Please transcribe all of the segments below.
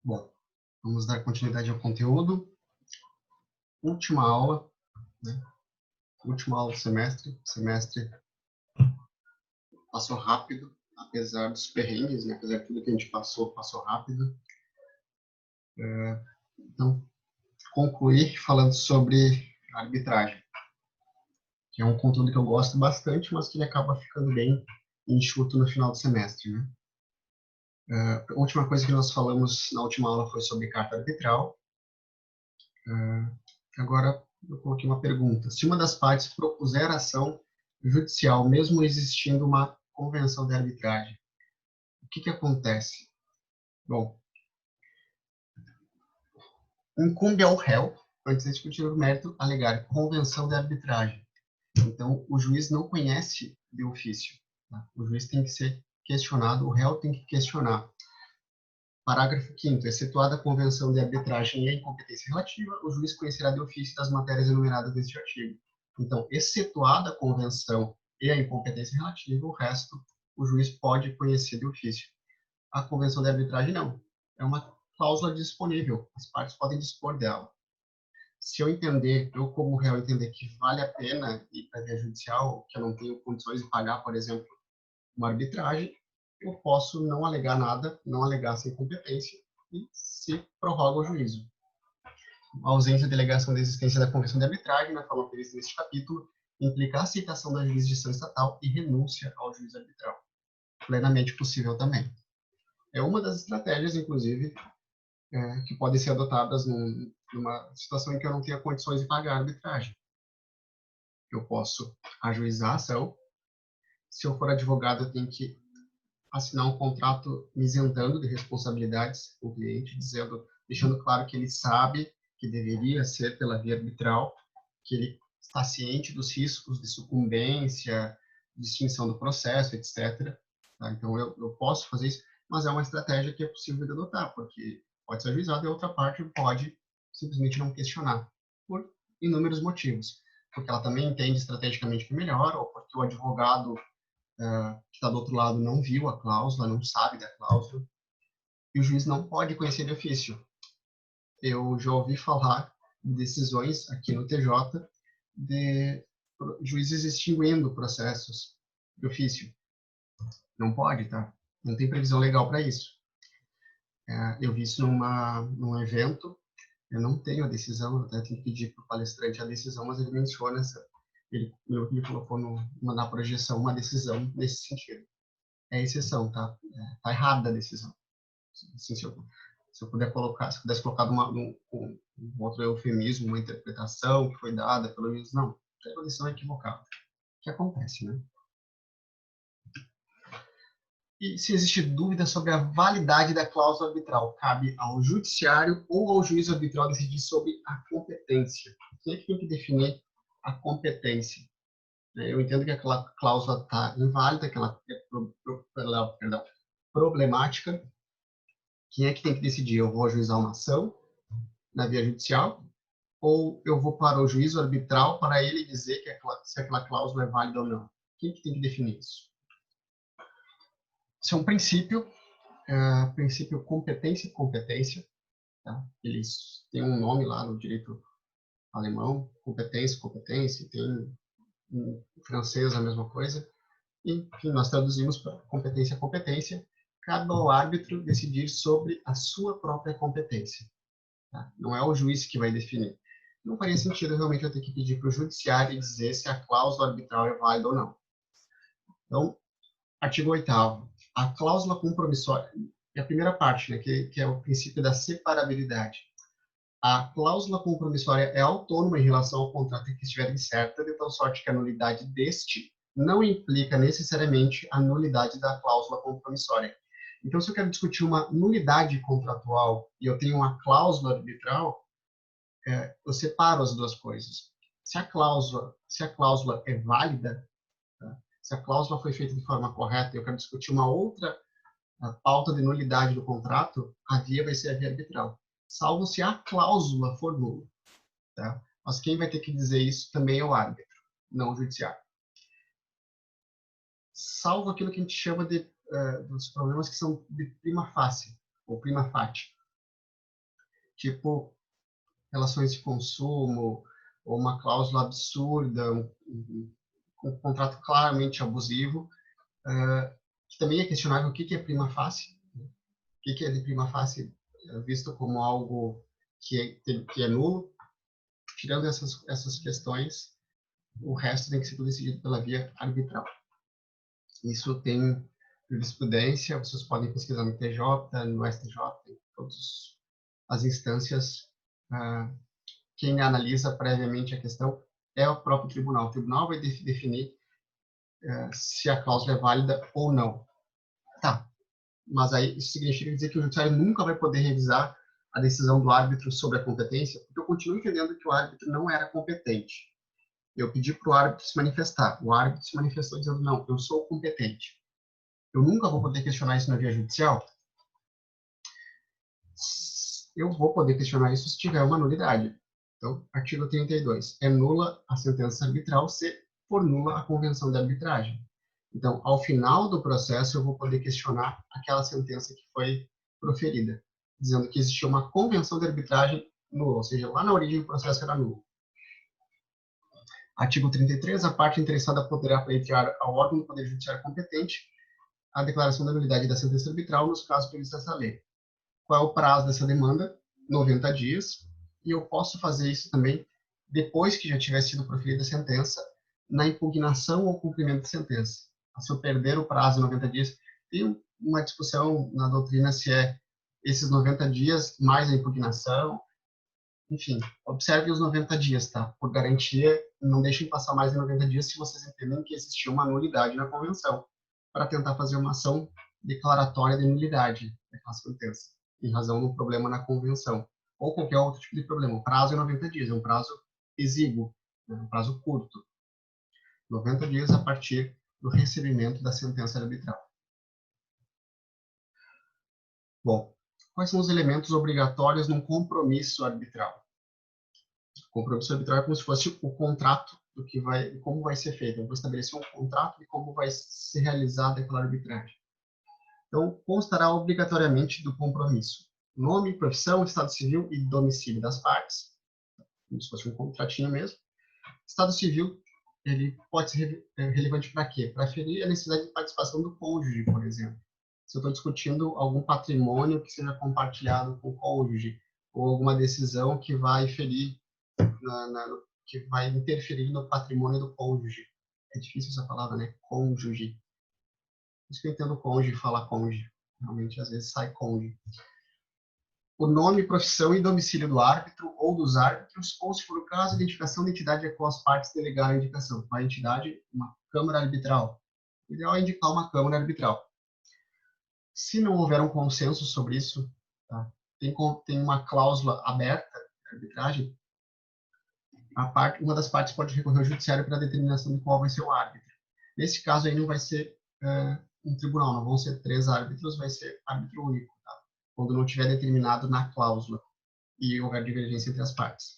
Bom, vamos dar continuidade ao conteúdo. Última aula, né? Última aula do semestre. O semestre passou rápido, apesar dos perrengues, né? Apesar de tudo que a gente passou, passou rápido. Então, concluir falando sobre arbitragem, que é um conteúdo que eu gosto bastante, mas que ele acaba ficando bem enxuto no final do semestre, né? A última coisa que nós falamos na última aula foi sobre carta arbitral. Agora, eu coloquei uma pergunta. Se uma das partes propuser ação judicial, mesmo existindo uma convenção de arbitragem, o que acontece? Bom, incumbe ao réu, antes de discutir o mérito, alegar convenção de arbitragem. Então, o juiz não conhece de ofício. Tá? O juiz tem que ser questionado, o réu tem que questionar. Parágrafo 5º. Excetuada a convenção de arbitragem e a incompetência relativa, o juiz conhecerá de ofício das matérias enumeradas neste artigo. Então, excetuada a convenção e a incompetência relativa, o resto o juiz pode conhecer de ofício. A convenção de arbitragem não. É uma cláusula disponível. As partes podem dispor dela. Se eu entender, eu como réu entender que vale a pena ir para a via judicial, que eu não tenho condições de pagar, por exemplo, uma arbitragem, eu posso não alegar nada, não alegar sem competência e se prorroga o juízo. A ausência de delegação da existência da convenção de arbitragem, na forma prevista neste capítulo, implica a aceitação da jurisdição estatal e renúncia ao juízo arbitral. Plenamente possível também. É uma das estratégias, inclusive, que podem ser adotadas numa situação em que eu não tenha condições de pagar a arbitragem. Eu posso ajuizar a ação. Se eu for advogado, eu tenho que assinar um contrato me isentando de responsabilidades com o cliente, deixando claro que ele sabe que deveria ser pela via arbitral, que ele está ciente dos riscos de sucumbência, de extinção do processo, etc. Tá? Então, eu posso fazer isso, mas é uma estratégia que é possível de adotar, porque pode ser ajuizado e a outra parte pode simplesmente não questionar, por inúmeros motivos. Porque ela também entende estrategicamente que é melhor, ou porque o advogado que está do outro lado não viu a cláusula, não sabe da cláusula, e o juiz não pode conhecer de ofício. Eu já ouvi falar de decisões aqui no TJ de juízes extinguindo processos de ofício. Não pode, tá? Não tem previsão legal para isso. Eu vi isso num evento, eu não tenho a decisão, eu até tenho que pedir para o palestrante a decisão, mas ele menciona ele colocou na projeção uma decisão nesse sentido. É exceção, tá? Tá errada a decisão. Assim, se eu puder colocar, se pudesse colocar um outro eufemismo, uma interpretação que foi dada pelo juiz, não, a decisão é equivocada. O que acontece, né? E se existe dúvida sobre a validade da cláusula arbitral, cabe ao judiciário ou ao juiz arbitral decidir sobre a competência. Quem é que tem que definir a competência? Eu entendo que aquela cláusula está inválida, que ela é perdão, problemática. Quem é que tem que decidir? Eu vou ajuizar uma ação na via judicial ou eu vou para o juízo arbitral para ele dizer se aquela cláusula é válida ou não? Quem que tem que definir isso? Isso é um princípio, princípio competência e competência. Tá? Eles têm um nome lá no direito alemão, competência, competência, tem em francês a mesma coisa. E, enfim, nós traduzimos para competência, competência. Cabe ao árbitro decidir sobre a sua própria competência. Tá? Não é o juiz que vai definir. Não faria sentido realmente eu ter que pedir para o judiciário dizer se a cláusula arbitral é válida ou não. Então, artigo 8º. A cláusula compromissória, é a primeira parte, né, que é o princípio da separabilidade. A cláusula compromissória é autônoma em relação ao contrato em que estiver incerta, de tal sorte que a nulidade deste não implica necessariamente a nulidade da cláusula compromissória. Então, se eu quero discutir uma nulidade contratual e eu tenho uma cláusula arbitral, eu separo as duas coisas. Se a cláusula é válida, tá? Se a cláusula foi feita de forma correta e eu quero discutir uma outra pauta de nulidade do contrato, a via vai ser a via arbitral, salvo se a cláusula for nula. Tá? Mas quem vai ter que dizer isso também é o árbitro, não o judiciário. Salvo aquilo que a gente chama dos problemas que são de prima facie, ou prima facie. tipo relações de consumo, ou uma cláusula absurda, um contrato claramente abusivo, que também é questionável o que é prima facie, né? O que é de prima facie visto como algo que é nulo. Tirando essas questões, o resto tem que ser tudo decidido pela via arbitral. Isso tem jurisprudência, vocês podem pesquisar no TJ, no STJ, em todas as instâncias. Quem analisa previamente a questão é o próprio tribunal. O tribunal vai definir se a cláusula é válida ou não. Tá, mas aí isso significa dizer que o judiciário nunca vai poder revisar a decisão do árbitro sobre a competência, porque eu continuo entendendo que o árbitro não era competente. Eu pedi para o árbitro se manifestar. O árbitro se manifestou dizendo, não, eu sou competente. Eu nunca vou poder questionar isso na via judicial? Eu vou poder questionar isso se tiver uma nulidade. Então, artigo 32. É nula a sentença arbitral se for nula a convenção de arbitragem. Então, ao final do processo, eu vou poder questionar aquela sentença que foi proferida, dizendo que existia uma convenção de arbitragem nula, ou seja, lá na origem do processo era nulo. Artigo 33. A parte interessada poderá pleitear ao órgão do Poder Judiciário competente a declaração da nulidade da sentença arbitral nos casos previstos nessa lei. Qual é o prazo dessa demanda? 90 dias. E eu posso fazer isso também depois que já tiver sido proferida a sentença, na impugnação ou cumprimento da sentença. Se eu perder o prazo de 90 dias, tem uma discussão na doutrina se é esses 90 dias mais a impugnação. Enfim, observe os 90 dias, tá? Por garantia, não deixem passar mais de 90 dias se vocês entendem que existiu uma nulidade na convenção, para tentar fazer uma ação declaratória de nulidade daquela sentença, em razão do problema na convenção, ou qualquer outro tipo de problema. O prazo é 90 dias, é um prazo exíguo, né? Um prazo curto. 90 dias a partir do recebimento da sentença arbitral. Bom, quais são os elementos obrigatórios num compromisso arbitral? O compromisso arbitral é como se fosse o contrato do que vai, como vai ser feito. Eu vou estabelecer um contrato de como vai ser realizada aquela arbitragem. Então, constará obrigatoriamente do compromisso nome, profissão, estado civil e domicílio das partes, como se fosse um contratinho mesmo. Estado civil, ele pode ser relevante para quê? Para ferir a necessidade de participação do cônjuge, por exemplo. Se eu estou discutindo algum patrimônio que seja compartilhado com o cônjuge, ou alguma decisão que vai ferir que vai interferir no patrimônio do cônjuge. É difícil essa palavra, né? Cônjuge. Por isso que eu entendo cônjuge falar cônjuge. Realmente, às vezes, sai cônjuge. O nome, profissão e domicílio do árbitro ou dos árbitros, ou, se for o caso, a identificação da entidade a qual as partes delegaram a indicação. A entidade, uma câmara arbitral. O ideal é indicar uma câmara arbitral. Se não houver um consenso sobre isso, tá? Tem uma cláusula aberta de arbitragem, uma das partes pode recorrer ao judiciário para a determinação de qual vai ser o árbitro. Nesse caso aí não vai ser um tribunal, não vão ser 3 árbitros, vai ser árbitro único, tá? Quando não tiver determinado na cláusula e houver divergência entre as partes.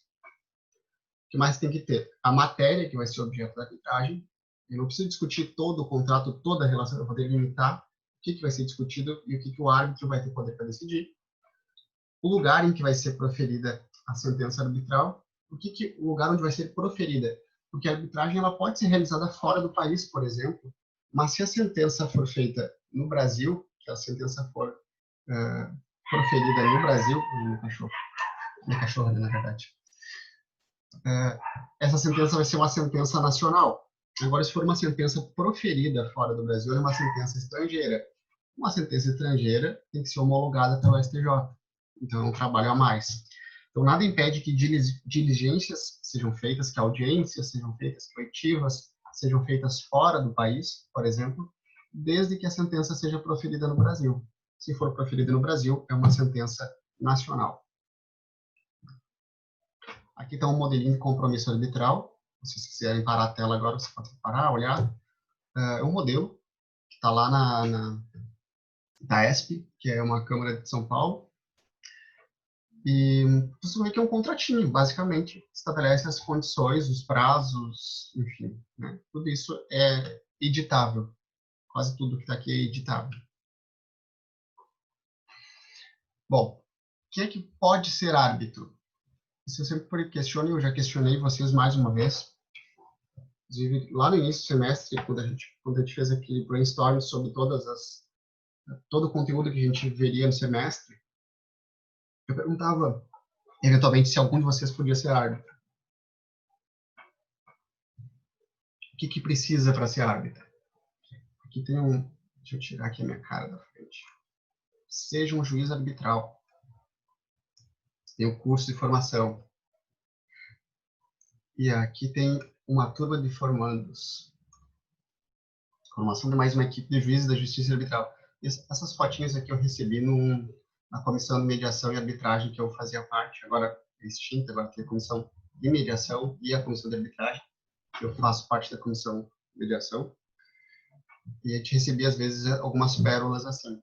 O que mais tem que ter? A matéria que vai ser objeto da arbitragem. Eu não preciso discutir todo o contrato, toda a relação, eu vou delimitar o que vai ser discutido e o que o árbitro vai ter poder para decidir. O lugar em que vai ser proferida a sentença arbitral. O lugar onde vai ser proferida? Porque a arbitragem ela pode ser realizada fora do país, por exemplo, mas se a sentença for feita no Brasil, se a sentença for proferida no Brasil, minha cachorra, na verdade, essa sentença vai ser uma sentença nacional. Agora, se for uma sentença proferida fora do Brasil, é uma sentença estrangeira. Uma sentença estrangeira tem que ser homologada pelo STJ. Então, é um trabalho a mais. Então, nada impede que diligências sejam feitas, que audiências sejam feitas, coletivas sejam feitas fora do país, por exemplo, desde que a sentença seja proferida no Brasil. Se for proferida no Brasil, é uma sentença nacional. Aqui está um modelinho de compromisso arbitral. Se vocês quiserem parar a tela agora, você pode parar, olhar. É um modelo que está lá da ESP, que é uma Câmara de São Paulo. E você vê que é um contratinho, basicamente, estabelece as condições, os prazos, enfim, né? Tudo isso é editável. Quase tudo que está aqui é editável. Bom, que é que pode ser árbitro? Isso eu sempre questiono, eu já questionei vocês mais uma vez. Inclusive, lá no início do semestre, quando a gente fez aquele brainstorm sobre todo o conteúdo que a gente veria no semestre, eu perguntava, eventualmente, se algum de vocês podia ser árbitro. O que precisa para ser árbitro? Aqui tem um... Deixa eu tirar aqui a minha cara da frente. Seja um juiz arbitral. Tem o curso de formação. E aqui tem uma turma de formandos. Formação de mais uma equipe de juízes da Justiça Arbitral. Essas fotinhas aqui eu recebi na comissão de mediação e arbitragem que eu fazia parte. Agora é extinta, agora tem a comissão de mediação e a comissão de arbitragem. Eu faço parte da comissão de mediação. E a gente recebia, às vezes, algumas pérolas assim.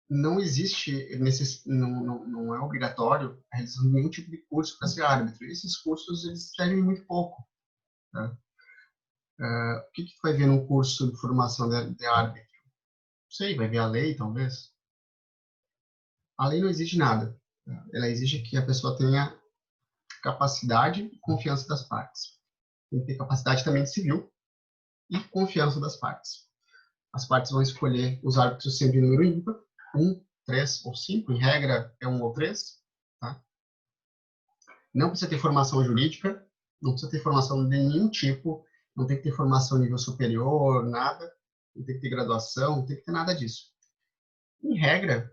Não existe, não é obrigatório a realização de nenhum tipo de curso para ser árbitro. Esses cursos, eles servem muito pouco. Tá? O que tu vai ver num curso de formação de árbitro? Não sei, vai ver a lei, talvez. A lei não exige nada. Tá? Ela exige que a pessoa tenha capacidade e confiança das partes. Tem que ter capacidade também de civil e confiança das partes. As partes vão escolher os árbitros sempre em número ímpar, 1, 3 ou 5, em regra é 1 ou 3. Tá? Não precisa ter formação jurídica, não precisa ter formação de nenhum tipo, não tem que ter formação nível superior, nada, não tem que ter graduação, não tem que ter nada disso. Em regra,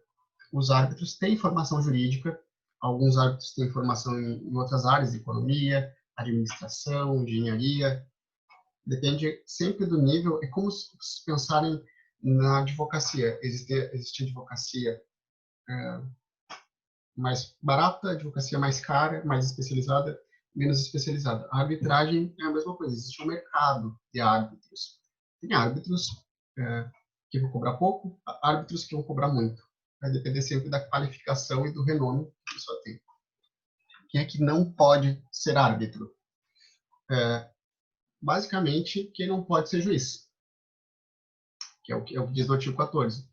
os árbitros têm formação jurídica, alguns árbitros têm formação em outras áreas, economia, administração, engenharia, depende sempre do nível, é como se pensarem na advocacia. Existe advocacia mais barata, advocacia mais cara, mais especializada, menos especializada. A arbitragem é a mesma coisa, existe um mercado de árbitros. Tem árbitros que vão cobrar pouco, árbitros que vão cobrar muito. Vai depender sempre da qualificação e do renome que a pessoa tem. Quem é que não pode ser árbitro? Basicamente, quem não pode ser juiz, que é o que diz no artigo 14.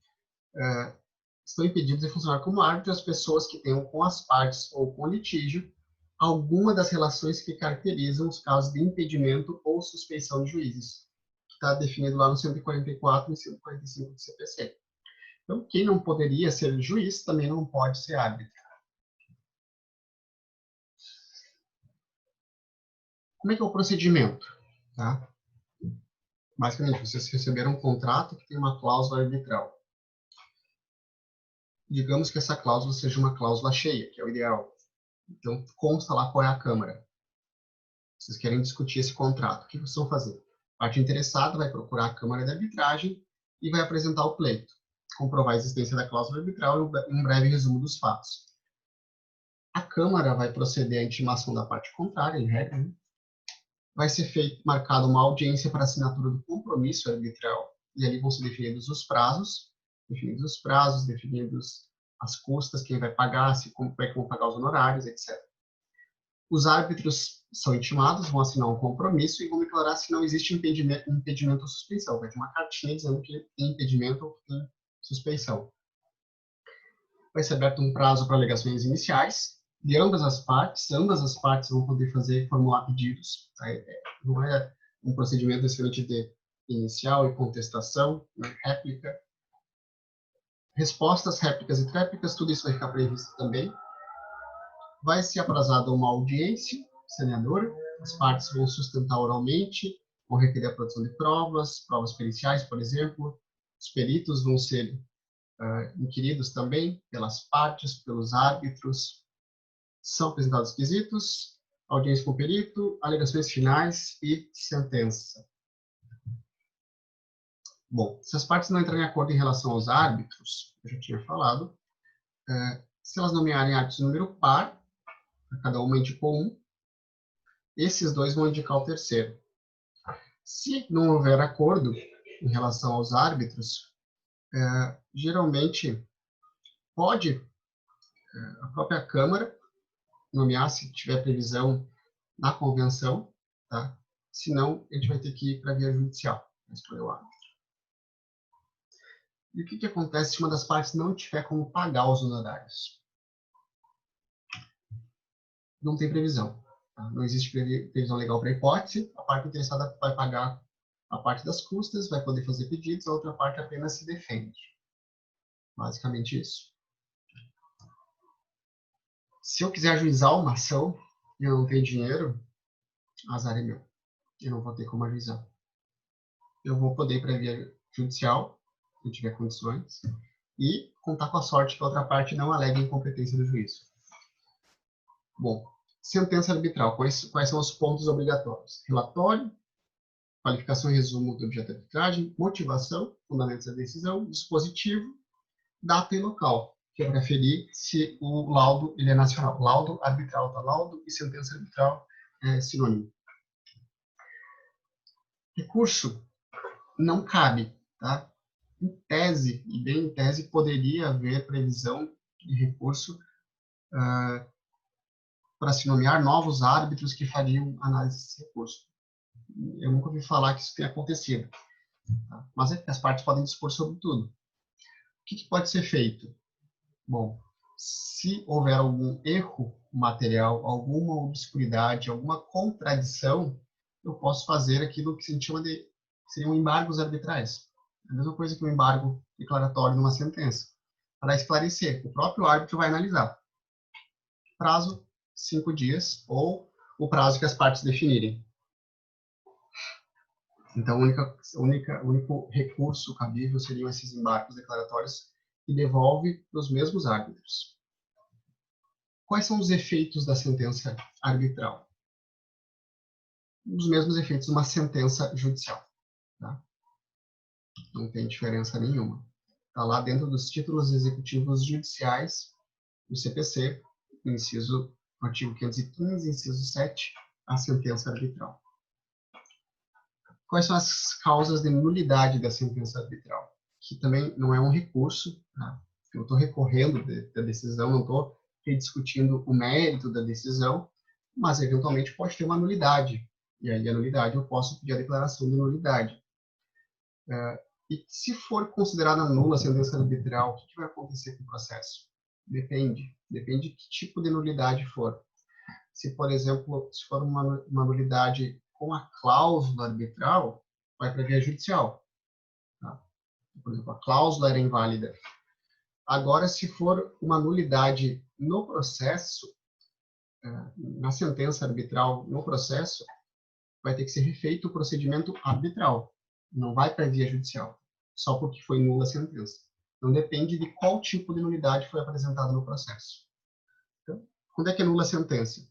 Estão impedidos de funcionar como árbitro as pessoas que tenham com as partes ou com litígio alguma das relações que caracterizam os casos de impedimento ou suspeição de juízes, que está definido lá no 144 e 145 do CPC. Então, quem não poderia ser juiz também não pode ser árbitro. Como é que é o procedimento? Tá? Basicamente, vocês receberam um contrato que tem uma cláusula arbitral. Digamos que essa cláusula seja uma cláusula cheia, que é o ideal. Então, consta lá qual é a Câmara. Vocês querem discutir esse contrato. O que vocês vão fazer? A parte interessada vai procurar a Câmara de Arbitragem e vai apresentar o pleito, comprovar a existência da cláusula arbitral e um breve resumo dos fatos. A Câmara vai proceder à intimação da parte contrária, em regra, né? Vai ser marcada uma audiência para assinatura do compromisso arbitral, e ali vão ser definidos os prazos, definidos as custas, quem vai pagar, como é que vão pagar os honorários, etc. Os árbitros são intimados, vão assinar um compromisso e vão declarar se não existe impedimento ou suspeição. Vai ter uma cartinha dizendo que tem impedimento ou tem suspeição. Vai ser aberto um prazo para alegações iniciais de ambas as partes vão poder formular pedidos. Tá? Não é um procedimento necessariamente de inicial e contestação, né? Réplica. Respostas, réplicas e tréplicas, tudo isso vai ficar previsto também. Vai ser aprazada uma audiência saneadora, as partes vão sustentar oralmente, vão requerer a produção de provas periciais, por exemplo, os peritos vão ser inquiridos também pelas partes, pelos árbitros, são apresentados quesitos, audiência com o perito, alegações finais e sentença. Bom, se as partes não entrarem em acordo em relação aos árbitros, eu já tinha falado, se elas nomearem árbitros de número par, cada uma indicou um, esses dois vão indicar o terceiro. Se não houver acordo em relação aos árbitros, geralmente pode a própria Câmara nomear, se tiver previsão na convenção, tá? Senão, a gente vai ter que ir para a via judicial para escolher o árbitro. E o que acontece se uma das partes não tiver como pagar os honorários? não tem previsão. Tá? Não existe previsão legal para a hipótese, a parte interessada vai pagar a parte das custas, vai poder fazer pedidos, a outra parte apenas se defende. Basicamente isso. Se eu quiser ajuizar uma ação e eu não tenho dinheiro, azar é meu. Eu não vou ter como ajuizar. Eu vou poder ir para a via judicial, se eu tiver condições, e contar com a sorte que a outra parte não alegue incompetência do juízo. Bom, sentença arbitral. Quais são os pontos obrigatórios? Relatório, qualificação e resumo do objeto de arbitragem, motivação, fundamentos da decisão, dispositivo, data e local, que é para aferir se o laudo ele é nacional. Laudo arbitral tá laudo e sentença arbitral é sinônimo. Recurso não cabe, tá? Em tese, e bem em tese, poderia haver previsão de recurso para se nomear novos árbitros que fariam análise desse recurso. Eu nunca ouvi falar que isso tenha acontecido, tá? Mas as partes podem dispor sobre tudo. O que pode ser feito? Bom, se houver algum erro material, alguma obscuridade, alguma contradição, eu posso fazer aquilo que se chama de seriam embargos arbitrais. A mesma coisa que um embargo declaratório numa sentença. Para esclarecer, o próprio árbitro vai analisar. Prazo, 5 dias, ou o prazo que as partes definirem. Então, o único recurso cabível seriam esses embargos declaratórios que devolve para os mesmos árbitros. Quais são os efeitos da sentença arbitral? Os mesmos efeitos de uma sentença judicial. Tá? Não tem diferença nenhuma. Está lá dentro dos títulos executivos judiciais do CPC, inciso, artigo 515, inciso 7, a sentença arbitral. Quais são as causas de nulidade da sentença arbitral? Que também não é um recurso, tá? Eu estou recorrendo da decisão, não estou rediscutindo o mérito da decisão, mas eventualmente pode ter uma nulidade. E aí a nulidade, eu posso pedir a declaração de nulidade. E se for considerada nula a sentença arbitral, o que vai acontecer com o processo? Depende de que tipo de nulidade for. Se, por exemplo, se for uma nulidade com a cláusula arbitral, vai para a via judicial. Tá? Por exemplo, a cláusula era inválida. Agora, se for uma nulidade no processo, na sentença arbitral no processo, vai ter que ser refeito o procedimento arbitral. Não vai para a via judicial, só porque foi nula a sentença. Então, depende de qual tipo de nulidade foi apresentada no processo. Então, quando é que é nula a sentença?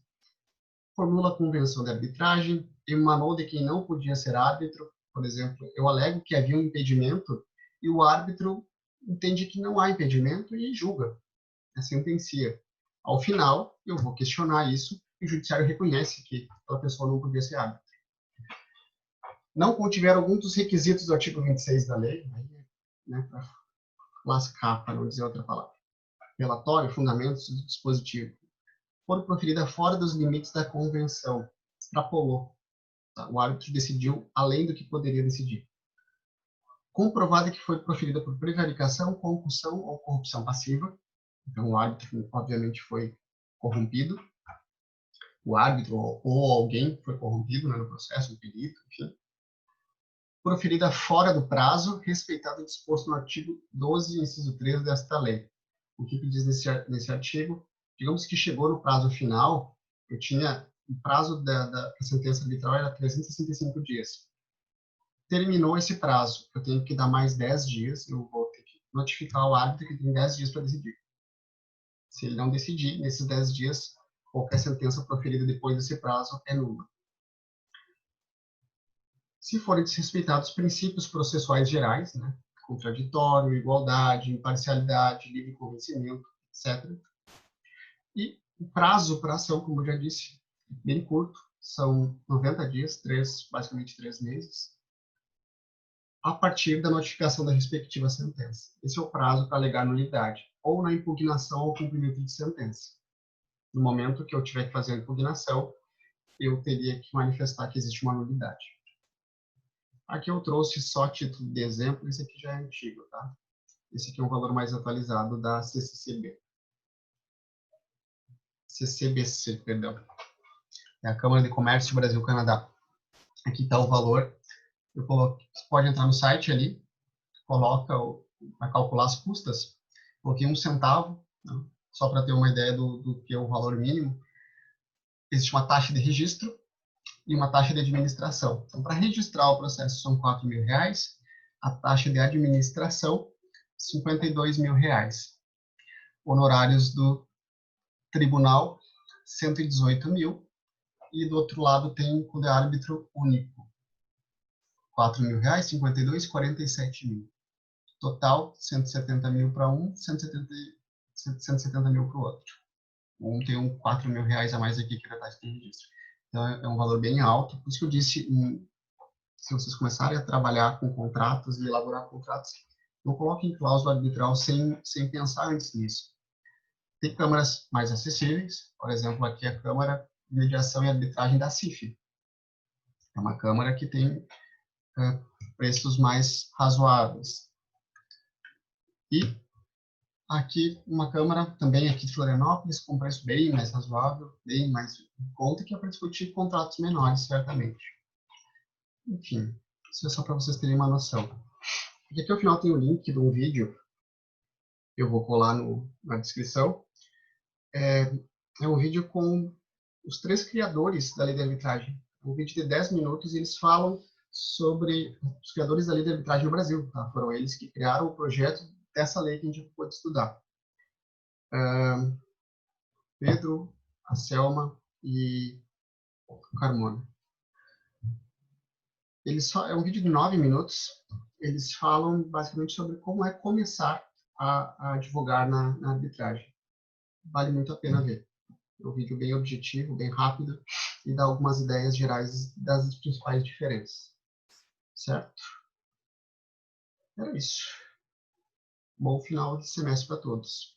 Formula a convenção de arbitragem, emanou de quem não podia ser árbitro. Por exemplo, eu alego que havia um impedimento e o árbitro entende que não há impedimento e julga, sentencia. Ao final, eu vou questionar isso e o judiciário reconhece que aquela pessoa não podia ser árbitro. Não contiver algum dos requisitos do artigo 26 da lei, né, para lascar, para não dizer outra palavra. Relatório, fundamentos do dispositivo. For proferida fora dos limites da convenção, extrapolou. Tá? O árbitro decidiu além do que poderia decidir. Comprovada que foi proferida por prevaricação, concussão ou corrupção passiva. Então, o árbitro, obviamente, foi corrompido. O árbitro ou alguém foi corrompido, né, no processo, um perito, enfim. Proferida fora do prazo, respeitado o disposto no artigo 12, inciso 3 desta lei. O que diz nesse artigo? Digamos que chegou no prazo final, eu tinha o prazo da sentença arbitral era 365 dias. Terminou esse prazo, eu tenho que dar mais 10 dias, eu vou ter que notificar o árbitro que tem 10 dias para decidir. Se ele não decidir, nesses 10 dias, qualquer sentença proferida depois desse prazo é nula. Se forem desrespeitados princípios processuais gerais, né, contraditório, igualdade, imparcialidade, livre convencimento, etc. E o prazo para a ação, como eu já disse, bem curto, são 90 dias, basicamente 3 meses, a partir da notificação da respectiva sentença. Esse é o prazo para alegar nulidade, ou na impugnação ao cumprimento de sentença. No momento que eu tiver que fazer a impugnação, eu teria que manifestar que existe uma nulidade. Aqui eu trouxe só título de exemplo, esse aqui já é antigo, tá? Esse aqui é um valor mais atualizado da CCCB. CCBC, perdão. É a Câmara de Comércio Brasil-Canadá. Aqui está o valor. Você pode entrar no site ali, coloca para calcular as custas. Coloquei 1 centavo, né, só para ter uma ideia do que é o valor mínimo. Existe uma taxa de registro e uma taxa de administração. Então, para registrar o processo são R$4.000, a taxa de administração R$52.000. Honorários do tribunal, 118 mil, e do outro lado tem o de árbitro único, R$4.000, 52, 47 mil. Total, 170 mil para um, 170 mil para o outro. Um tem R$4.000 a mais aqui que é a taxa de registro. Então, é um valor bem alto. Por isso que eu disse, se vocês começarem a trabalhar com contratos e elaborar contratos, não coloquem cláusula arbitral sem pensar antes nisso. Tem câmaras mais acessíveis, por exemplo, aqui a Câmara de Mediação e Arbitragem da CIF. É uma câmara que tem preços mais razoáveis. E aqui uma câmara também aqui de Florianópolis com preço bem mais razoável, bem mais em conta, que é para discutir contratos menores, certamente. Enfim, isso é só para vocês terem uma noção. E aqui ao final tem o link de um vídeo, eu vou colar na descrição. É um vídeo com os 3 criadores da lei de arbitragem. Um vídeo de 10 minutos e eles falam sobre os criadores da lei de arbitragem no Brasil. Tá? Foram eles que criaram o projeto dessa lei que a gente pôde estudar. Pedro, a Selma e o Carmona. É um vídeo de 9 minutos. Eles falam basicamente sobre como é começar a advogar na arbitragem. Vale muito a pena ver. É um vídeo bem objetivo, bem rápido e dá algumas ideias gerais das principais diferenças. Certo? Era isso. Bom final de semestre para todos.